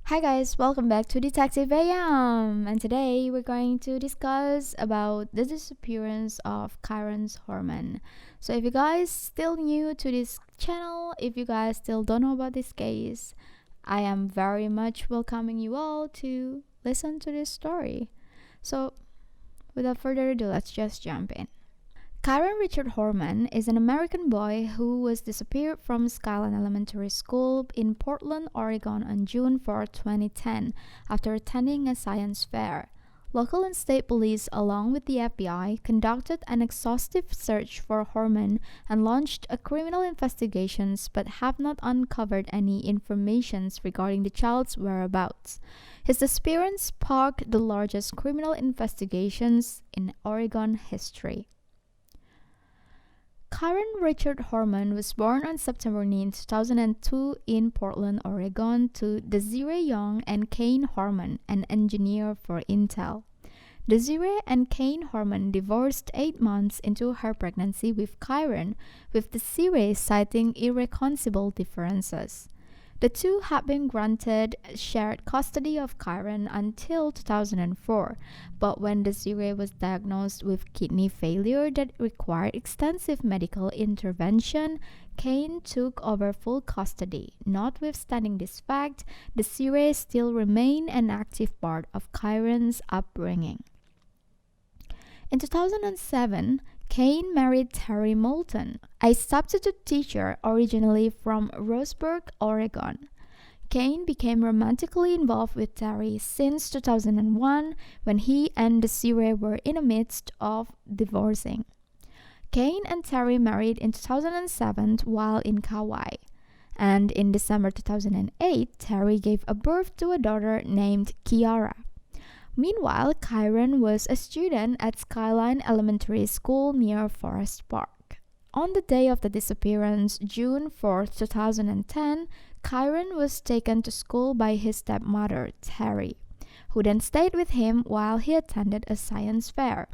Hi guys, welcome back to Detective AM, and today we're going to discuss about the disappearance of Kyron Horman. So if you guys still new to this channel, if you guys still don't know about this case, I am very much welcoming you all to listen to this story. So without further ado, let's just jump in. Kyron Richard Horman is an American boy who was disappeared from Skyline Elementary School in Portland, Oregon on June 4, 2010, after attending a science fair. Local and state police, along with the FBI, conducted an exhaustive search for Horman and launched a criminal investigations but have not uncovered any information regarding the child's whereabouts. His disappearance sparked the largest criminal investigations in Oregon history. Kyron Richard Horman was born on September 9, 2002 in Portland, Oregon to Desiree Young and Kane Horman, an engineer for Intel. Desiree and Kane Horman divorced 8 months into her pregnancy with Kyron, with Desiree citing irreconcilable differences. The two had been granted shared custody of Kyron until 2004, but when Desiree was diagnosed with kidney failure that required extensive medical intervention, Kane took over full custody. Notwithstanding this fact, Desiree still remained an active part of Kyron's upbringing. In 2007, Kane married Terry Moulton, a substitute teacher originally from Roseburg, Oregon. Kane became romantically involved with Terry since 2001 when he and Desiree were in the midst of divorcing. Kane and Terry married in 2007 while in Kauai, and in December 2008, Terry gave a birth to a daughter named Kiara. Meanwhile, Kyron was a student at Skyline Elementary School near Forest Park. On the day of the disappearance, June 4, 2010, Kyron was taken to school by his stepmother, Terry, who then stayed with him while he attended a science fair.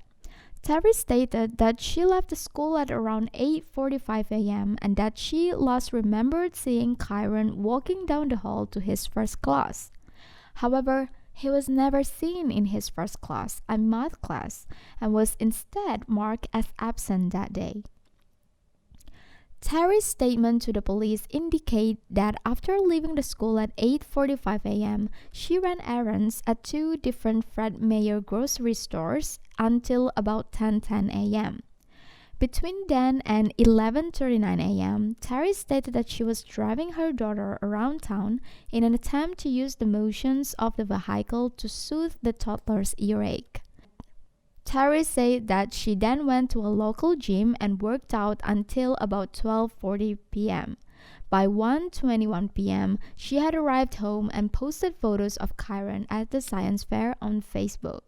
Terry stated that she left the school at around 8:45 a.m. and that she last remembered seeing Kyron walking down the hall to his first class. However, he was never seen in his first class, a math class, and was instead marked as absent that day. Terry's statement to the police indicate that after leaving the school at 8:45 a.m., she ran errands at 2 different Fred Meyer grocery stores until about 10:10 a.m. Between then and 11:39 a.m., Terry stated that she was driving her daughter around town in an attempt to use the motions of the vehicle to soothe the toddler's earache. Terry said that she then went to a local gym and worked out until about 12:40 p.m. By 1:21 p.m., she had arrived home and posted photos of Kyron at the science fair on Facebook.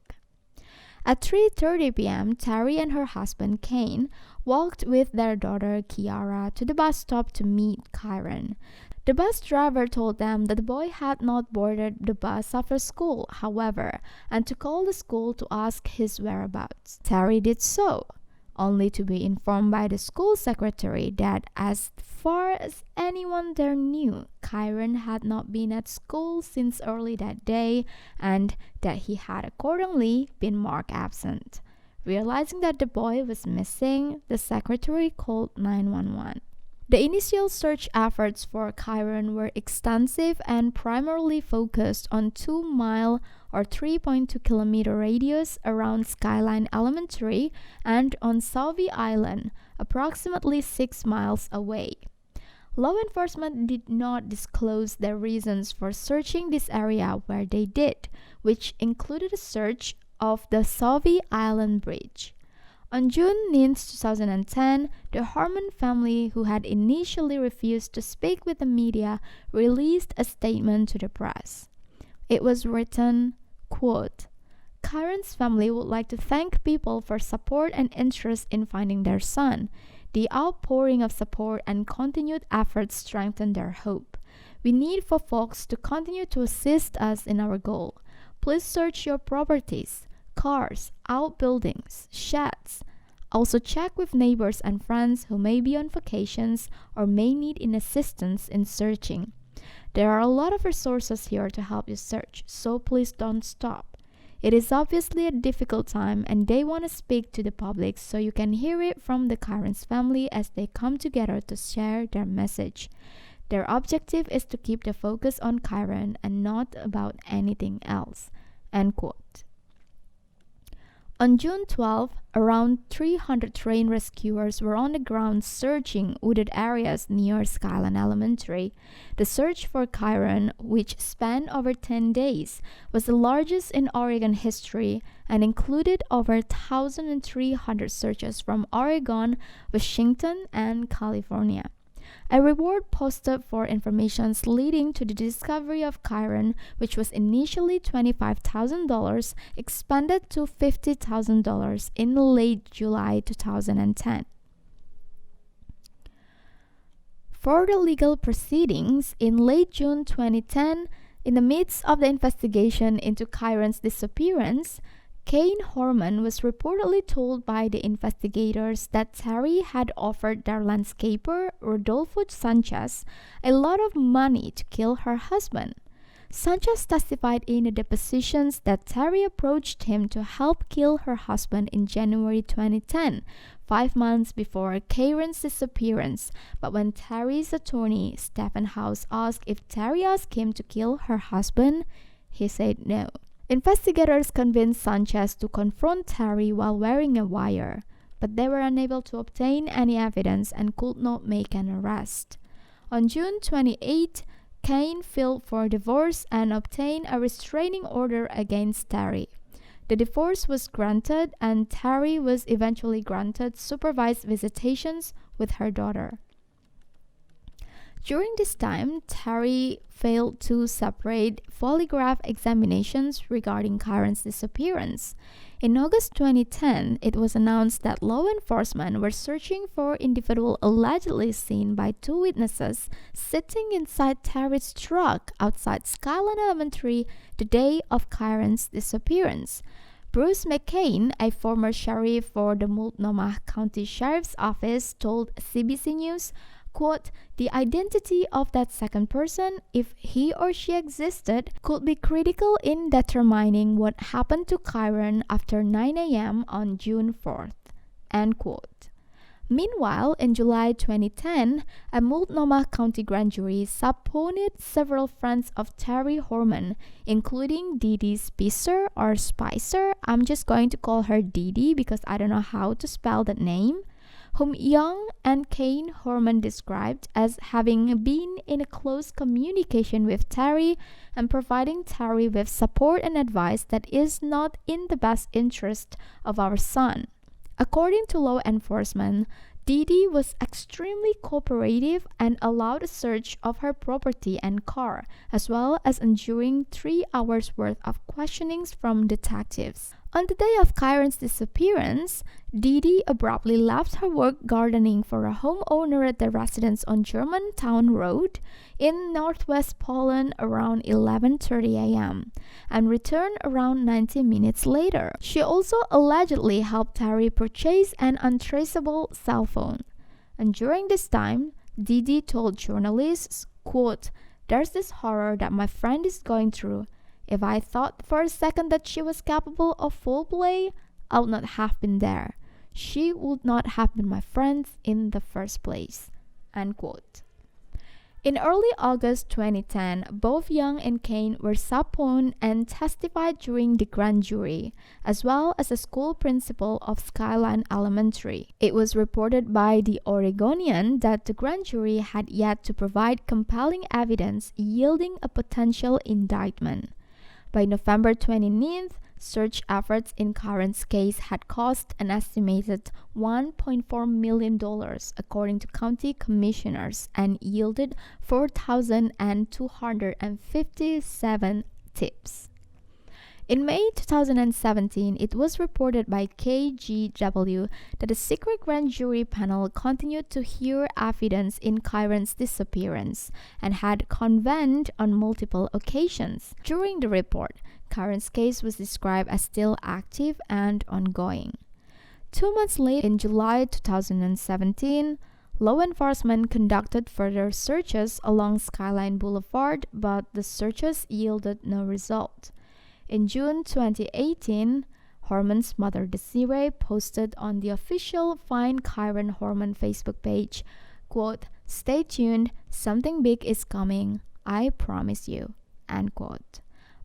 At 3:30 p.m., Terry and her husband Kane walked with their daughter Kiara to the bus stop to meet Kyron. The bus driver told them that the boy had not boarded the bus after school, however, and to call the school to ask his whereabouts. Terry did so, only to be informed by the school secretary that as far as anyone there knew, Kyron had not been at school since early that day and that he had accordingly been marked absent. Realizing that the boy was missing, the secretary called 911. The initial search efforts for Kyron were extensive and primarily focused on 2-mile or 3.2-kilometer radius around Skyline Elementary and on Sauvie Island, approximately 6 miles away. Law enforcement did not disclose their reasons for searching this area where they did, which included a search of the Sauvie Island Bridge. On June 9, 2010, the Horman family, who had initially refused to speak with the media, released a statement to the press. It was written, quote, "Kyron's family would like to thank people for support and interest in finding their son. The outpouring of support and continued efforts strengthen their hope. We need for folks to continue to assist us in our goal. Please search your properties, cars, outbuildings, sheds. Also check with neighbors and friends who may be on vacations or may need assistance in searching. There are a lot of resources here to help you search, so please don't stop. It is obviously a difficult time and they want to speak to the public so you can hear it from the Kyron's family as they come together to share their message. Their objective is to keep the focus on Kyron and not about anything else." End quote. On June 12, around 300 trained rescuers were on the ground searching wooded areas near Skyline Elementary. The search for Kyron, which spanned over 10 days, was the largest in Oregon history and included over 1,300 searches from Oregon, Washington, and California. A reward posted for information leading to the discovery of Kyron, which was initially $25,000, expanded to $50,000 in late July 2010. For the legal proceedings, in late June 2010, in the midst of the investigation into Kyron's disappearance, Kyron Horman was reportedly told by the investigators that Terry had offered their landscaper, Rodolfo Sanchez, a lot of money to kill her husband. Sanchez testified in the depositions that Terry approached him to help kill her husband in January 2010, 5 months before Kyron's disappearance, but when Terry's attorney, Stephen House, asked if Terry asked him to kill her husband, he said no. Investigators convinced Sanchez to confront Terry while wearing a wire, but they were unable to obtain any evidence and could not make an arrest. On June 28, Kyron filed for divorce and obtained a restraining order against Terry. The divorce was granted and Terry was eventually granted supervised visitations with her daughter. During this time, Terry failed two separate polygraph examinations regarding Kyron's disappearance. In August 2010, it was announced that law enforcement were searching for individuals allegedly seen by two witnesses sitting inside Terry's truck outside Skyline Elementary the day of Kyron's disappearance. Bruce McCain, a former sheriff for the Multnomah County Sheriff's Office, told CBC News, quote, "The identity of that second person, if he or she existed, could be critical in determining what happened to Kyron after 9 a.m. on June 4th. End quote. Meanwhile, in July 2010, a Multnomah County grand jury subpoenaed several friends of Terry Horman, including Dee Dee Spicer or Spicer. I'm just going to call her Dee Dee because I don't know how to spell that name, whom Young and Kyron Horman described as having been in a close communication with Terry and providing Terry with support and advice that is not in the best interest of our son. According to law enforcement, Dee Dee was extremely cooperative and allowed a search of her property and car, as well as enduring 3 hours worth of questionings from detectives. On the day of Kyron's disappearance, Dee Dee abruptly left her work gardening for a homeowner at the residence on Germantown Road in northwest Poland around 11:30 a.m. and returned around 90 minutes later. She also allegedly helped Terry purchase an untraceable cell phone. And during this time, Dee Dee told journalists, quote, "There's this horror that my friend is going through. If I thought for a second that she was capable of full play, I would not have been there. She would not have been my friend in the first place." End quote. In early August 2010, both Young and Kyron were subpoenaed and testified during the grand jury, as well as the school principal of Skyline Elementary. It was reported by the Oregonian that the grand jury had yet to provide compelling evidence yielding a potential indictment. By November 29th, search efforts in Kyron's case had cost an estimated $1.4 million, according to county commissioners, and yielded 4,257 tips. In May 2017, it was reported by KGW that a secret grand jury panel continued to hear evidence in Kyron's disappearance and had convened on multiple occasions. During the report, Kyron's case was described as still active and ongoing. 2 months later, in July 2017, Law enforcement conducted further searches along Skyline Boulevard, but the searches yielded no result. In June 2018, Horman's mother Desiree posted on the official Find Kyron Horman Facebook page, quote, "Stay tuned, something big is coming, I promise you," end quote.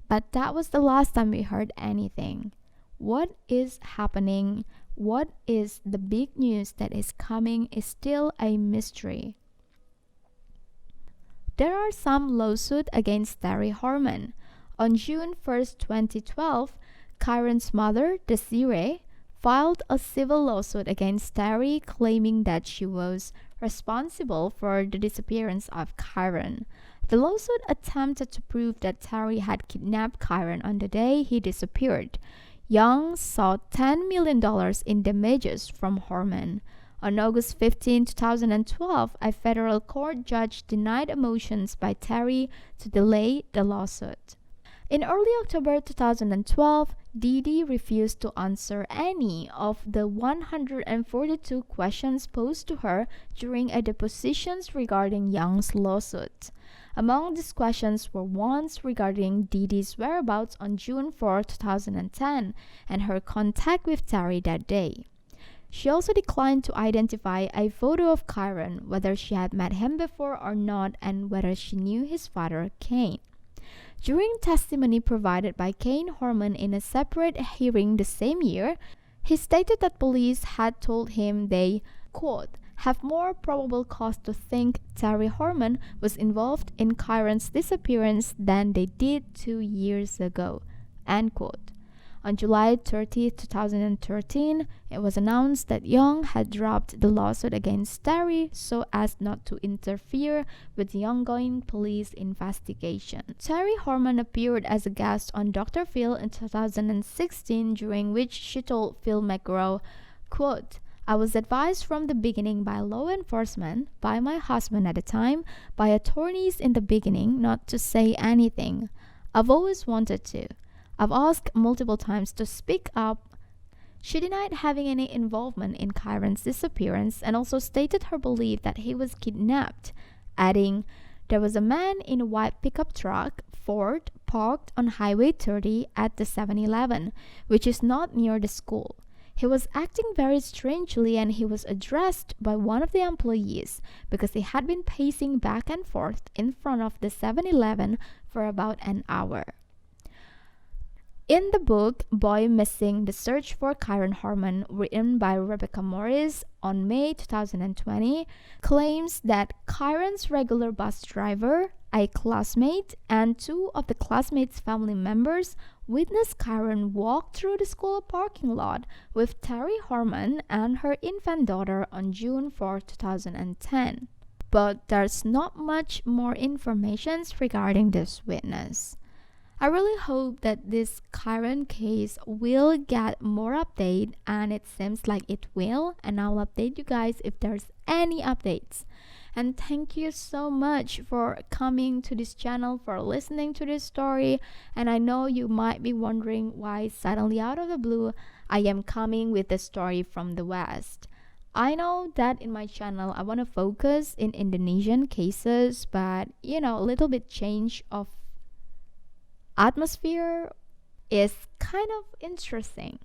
But that was the last time we heard anything. What is happening? What is the big news that is coming is still a mystery. There are some lawsuits against Terry Horman. On June 1st, 2012, Kyron's mother, Desiree, filed a civil lawsuit against Terry claiming that she was responsible for the disappearance of Kyron. The lawsuit attempted to prove that Terry had kidnapped Kyron on the day he disappeared. Young sought $10 million in damages from Horman. On August 15, 2012, a federal court judge denied motions by Terry to delay the lawsuit. In early October 2012, Dee refused to answer any of the 142 questions posed to her during a depositions regarding Young's lawsuit. Among these questions were ones regarding Dee's whereabouts on June 4, 2010, and her contact with Terry that day. She also declined to identify a photo of Kyron, whether she had met him before or not, and whether she knew his father, Kane. During testimony provided by Kane Horman in a separate hearing the same year, he stated that police had told him they, quote, "have more probable cause to think Terry Horman was involved in Kyron's disappearance than they did 2 years ago," end quote. On July 30, 2013, it was announced that Young had dropped the lawsuit against Terry so as not to interfere with the ongoing police investigation. Terry Horman appeared as a guest on Dr. Phil in 2016, during which she told Phil McGraw, quote, "I was advised from the beginning by law enforcement, by my husband at the time, by attorneys in the beginning not to say anything. I've always wanted to. I've asked multiple times to speak up." She denied having any involvement in Kyron's disappearance and also stated her belief that he was kidnapped, adding, "There was a man in a white pickup truck, Ford, parked on Highway 30 at the 7-Eleven, which is not near the school. He was acting very strangely and he was addressed by one of the employees because he had been pacing back and forth in front of the 7-Eleven for about an hour." In the book Boy Missing: The Search for Kyron Horman, written by Rebecca Morris on May 2020, claims that Kyron's regular bus driver, a classmate, and 2 of the classmates' family members witnessed Kyron walk through the school parking lot with Terry Horman and her infant daughter on June 4, 2010. But there's not much more information regarding this witness. I really hope that this Kyron case will get more update, and it seems like it will, and I'll update you guys if there's any updates. And thank you so much for coming to this channel, for listening to this story. And I know you might be wondering why suddenly out of the blue I am coming with the story from the West. I know that in my channel I want to focus in Indonesian cases, but a little bit change of atmosphere is kind of interesting.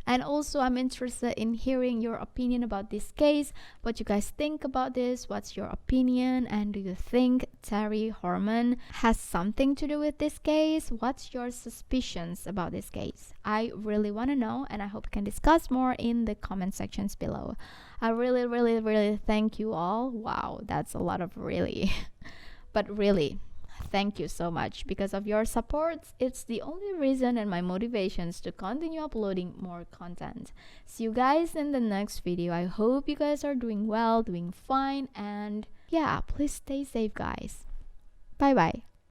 And also I'm interested in hearing your opinion about this case, what you guys think about this, what's your opinion, and do you think Terry Horman has something to do with this case? What's your suspicions about this case? I really want to know, and I hope we can discuss more in the comment sections below. I really thank you all. Wow, that's a lot of really. But really, thank you so much. Because of your support, it's the only reason and my motivations to continue uploading more content. See you guys in the next video. I hope you guys are doing well, doing fine, and yeah, please stay safe, guys. Bye bye.